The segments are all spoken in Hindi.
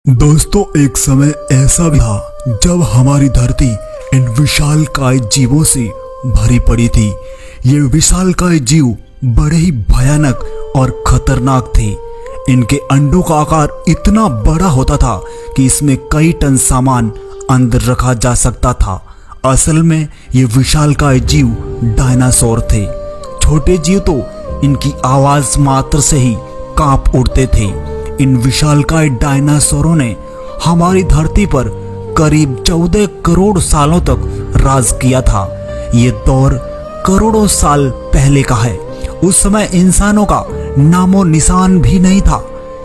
दोस्तों, एक समय ऐसा भी था जब हमारी धरती इन विशालकाय जीवों से भरी पड़ी थी। ये विशालकाय जीव बड़े ही भयानक और खतरनाक थे। इनके अंडों का आकार इतना बड़ा होता था कि इसमें कई टन सामान अंदर रखा जा सकता था। असल में ये विशालकाय जीव डायनासोर थे। छोटे जीव तो इनकी आवाज मात्र से ही कांप उठते थे। इन विशालकाय डायनासोरों ने हमारी धरती पर करीब 14 करोड़ सालों तक राज किया था। ये दौर करोड़ों साल पहले का है। उस समय इंसानों का नामो निशान भी नहीं था।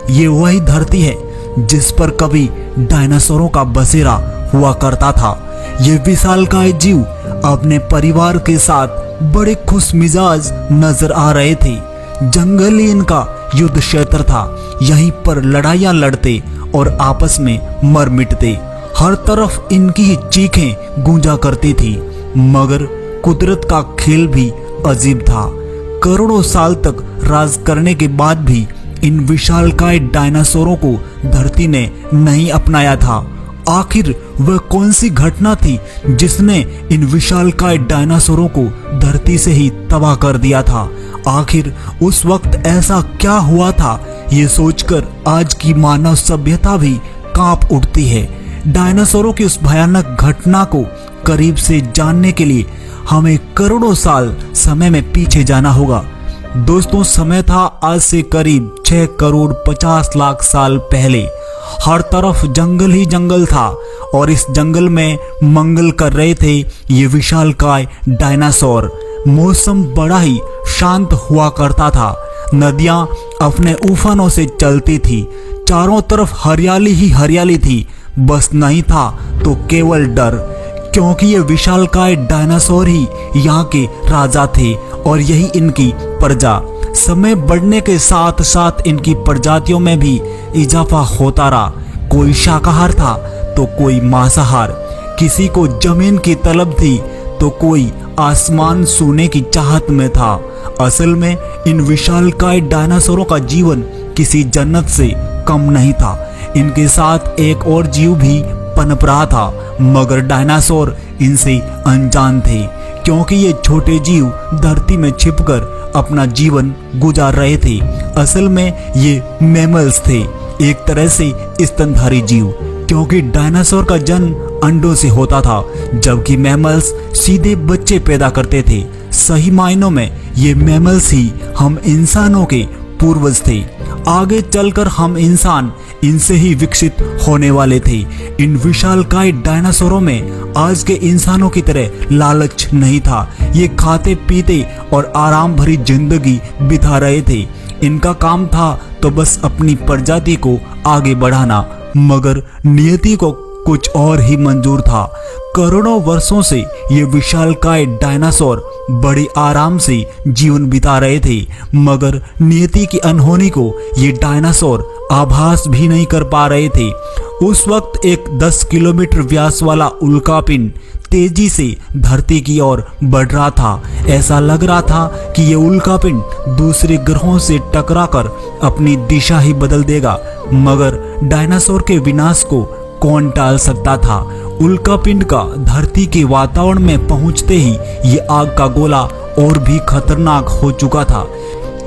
ये वही धरती है जिस पर कभी डायनासोरों का बसेरा हुआ करता था। ये विशालकाय जीव अपने परिवार के साथ बड़े खुश मिजाज नजर आ रहे थे। जंगल ही इनका युद्ध क्षेत्र था। यहीं पर लड़ाइयां लड़ते और आपस में मर मिटते। हर तरफ इनकी ही चीखें गूंजा करती थी। मगर कुदरत का खेल भी अजीब था। करोड़ों साल तक राज करने के बाद भी इन विशालकाय डायनासोरों को धरती ने नहीं अपनाया था। आखिर वह कौन सी घटना थी जिसने इन विशालकाय डायनासोरों को धरती से ही तबाह कर दिया था? आखिर उस वक्त ऐसा क्या हुआ था? ये सोचकर आज की मानव सभ्यता भी कांप उठती है। डायनासोरों की उस भयानक घटना को करीब से जानने के लिए हमें करोड़ों साल समय में पीछे जाना होगा। दोस्तों, समय था आज से करीब 6 करोड़ 50 लाख साल पहले। हर तरफ जंगल ही जंगल था और इस जंगल में मंगल कर रहे थे ये विशालकाय डायनासोर। मौसम बड़ा ही शांत हुआ करता था। नदियां अपने उफानों से चलती थी। चारों तरफ हरियाली ही हरियाली थी। बस नहीं था तो केवल डर, क्योंकि ये विशालकाय डायनासोर ही यहाँ के राजा थे और यही इनकी प्रजा। समय बढ़ने के साथ साथ इनकी प्रजातियों में भी इजाफा होता रहा। कोई शाकाहार था तो कोई मांसाहार। किसी को जमीन की तलब थी तो कोई आसमान छूने की चाहत में था। असल में इन विशालकाय डायनासोरों का जीवन किसी जन्नत से कम नहीं था। इनके साथ एक और जीव भी पनप रहा था, मगर डायनासोर इनसे अनजान थे, क्योंकि ये छोटे जीव धरती में छिपकर अपना जीवन गुजार रहे थे। असल में ये मैमल्स थे, एक तरह से स्तनधारी जीव, क्योंकि डायनासोर का जन्म अंडों से होता था, जबकि मैमल्स सीधे बच्चे पैदा करते थे। सही मायनों में ये मैमल्स ही हम इंसानों के पूर्वज थे। आगे चलकर हम इंसान इनसे ही विकसित होने वाले थे। इन विशालकाय डायनासोरों में आज के इंसानों की तरह लालच नहीं था। ये खाते पीते और आराम भरी जिंदगी बिता रहे थे। इनका काम था तो बस अपनी प्रजाति को आगे बढ़ाना, मगर नियति को कुछ और ही मंजूर था। करोड़ों वर्षों से ये विशालकाय डायनासोर बड़े आराम से जीवन बिता रहे थे, मगर नियति की अनहोनी को ये डायनासोर आभास भी नहीं कर पा रहे थे। उस वक्त एक 10 किलोमीटर व्यास वाला उल्कापिंड तेजी से धरती की ओर बढ़ रहा था। ऐसा लग रहा था कि ये उल्कापिंड दूसरे ग्रहों से टकराकर अपनी दिशा ही बदल देगा, मगर डायनासोर के विनाश को कौन टाल सकता था? उल्कापिंड का धरती के वातावरण में पहुंचते ही ये आग का गोला और भी खतरनाक हो चुका था।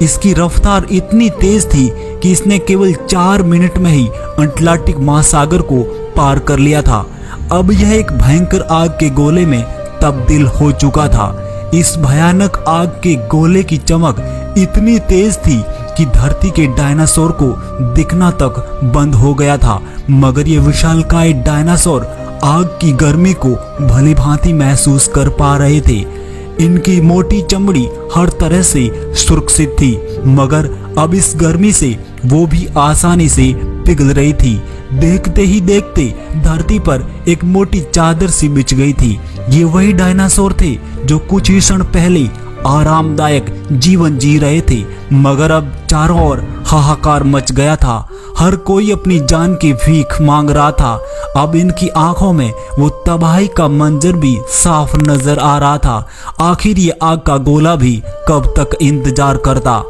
इसकी रफ्तार इतनी तेज थी कि इसने केवल 4 मिनट में ही अटलांटिक महासागर को पार कर लिया था। अब यह एक भयंकर आग के गोले में तब्दील हो चुका था। इस भयानक आग के गोले की चमक इतनी तेज थी कि धरती के डायनासोर को दिखना तक बंद हो गया था, मगर ये विशालकाय डायनासोर आग की गर्मी को भली भांति महसूस कर पा रहे थे। इनकी मोटी चमड़ी हर तरह से सुरक्षित थी, मगर अब इस गर्मी से वो भी आसानी से पिघल रही थी। देखते ही देखते धरती पर एक मोटी चादर सी बिछ गई थी। ये वही डायनासोर थे जो कुछ ही क्षण पहले आरामदायक जीवन जी रहे थे, मगर अब चारों ओर हाहाकार मच गया था। हर कोई अपनी जान की भीख मांग रहा था। अब इनकी आंखों में वो तबाही का मंजर भी साफ नजर आ रहा था। आखिर ये आग का गोला भी कब तक इंतजार करता?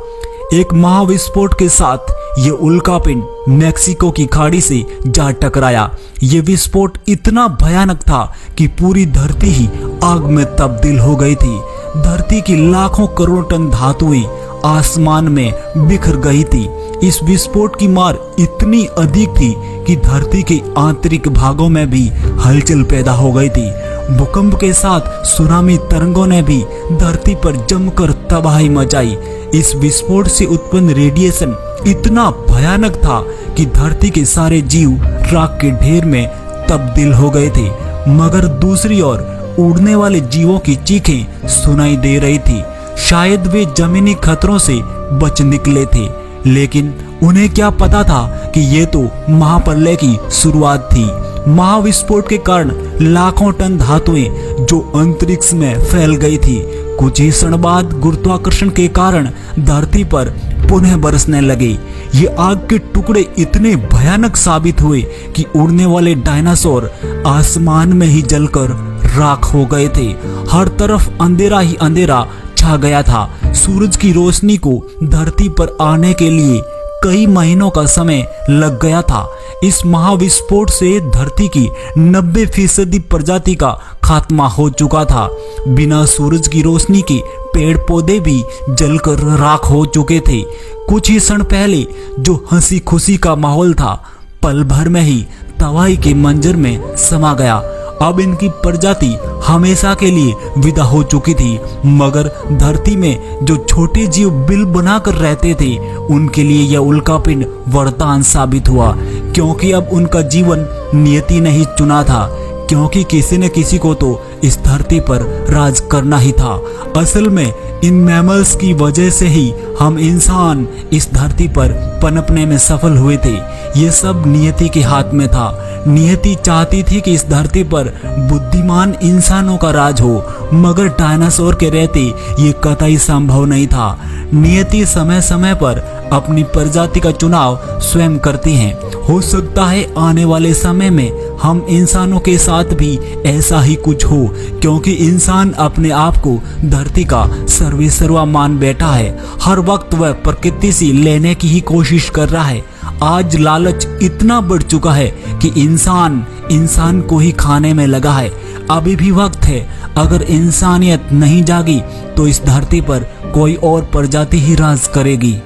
एक महाविस्फोट के साथ ये उल्कापिंड मेक्सिको की खाड़ी से जा टकराया। ये विस्फोट इतना भयानक था कि पूरी धरती ही आग में तब्दील हो गई थी। धरती की लाखों करोड़ टन धातुएं आसमान में बिखर गई थी। इस विस्फोट की मार इतनी अधिक थी कि धरती के आंतरिक भागों में भी हलचल पैदा हो गई थी। भूकंप के साथ सुनामी तरंगों ने भी धरती पर जमकर तबाही मचाई। इस विस्फोट से उत्पन्न रेडिएशन इतना भयानक था कि धरती के सारे जीव राख के ढेर में तब्दील हो गए थे। मगर दूसरी ओर उड़ने वाले जीवों की चीखें सुनाई दे रही थी। शायद वे जमीनी खतरों से बच निकले थे, लेकिन उन्हें क्या पता था कि ये तो महाप्रलय की शुरुआत थी। महाविस्फोट के कारण लाखों टन धातुएं जो अंतरिक्ष में फैल गई थी, कुछ ही क्षण बाद गुरुत्वाकर्षण के कारण धरती पर पुनः बरसने लगे। ये आग के टुकड़े इतने भयानक साबित हुए कि उड़ने वाले डायनासोर आसमान में ही जलकर राख हो गए थे। हर तरफ अंधेरा ही अंधेरा छा गया था। सूरज की रोशनी को धरती पर आने के लिए कई महीनों का समय लग गया था। इस महाविस्फोट से धरती की 90% प्रजाति का खात्मा हो चुका था। बिना सूरज की रोशनी के पेड़ पौधे भी जलकर राख हो चुके थे। कुछ ही क्षण पहले जो हंसी खुशी का माहौल था, पल भर में ही तबाही के मंजर में समा गया। अब इनकी प्रजाति हमेशा के लिए विदा हो चुकी थी। मगर धरती में जो छोटे जीव बिल बनाकर रहते थे, उनके लिए यह उल्कापिंड वरदान साबित हुआ, क्योंकि अब उनका जीवन नियति ने ही चुना था। क्योंकि किसी न किसी को तो इस धरती पर राज करना ही था। असल में इन मैमल्स की वजह से ही हम इंसान इस धरती पर पनपने में सफल हुए थे। ये सब नियति के हाथ में था। नियति चाहती थी कि इस धरती पर बुद्धिमान इंसानों का राज हो, मगर डायनासोर के रहते ये कतई संभव नहीं था। नियति समय समय पर अपनी प्रजाति का चुनाव स्वयं करती है। हो सकता है आने वाले समय में हम इंसानों के साथ भी ऐसा ही कुछ हो, क्योंकि इंसान अपने आप को धरती का सर्वेसर्वा मान बैठा है। हर वक्त वह प्रकृति से लेने की ही कोशिश कर रहा है। आज लालच इतना बढ़ चुका है कि इंसान को ही खाने में लगा है। अभी भी वक्त है। अगर इंसानियत नहीं जागी तो इस धरती पर कोई और प्रजाति ही राज करेगी।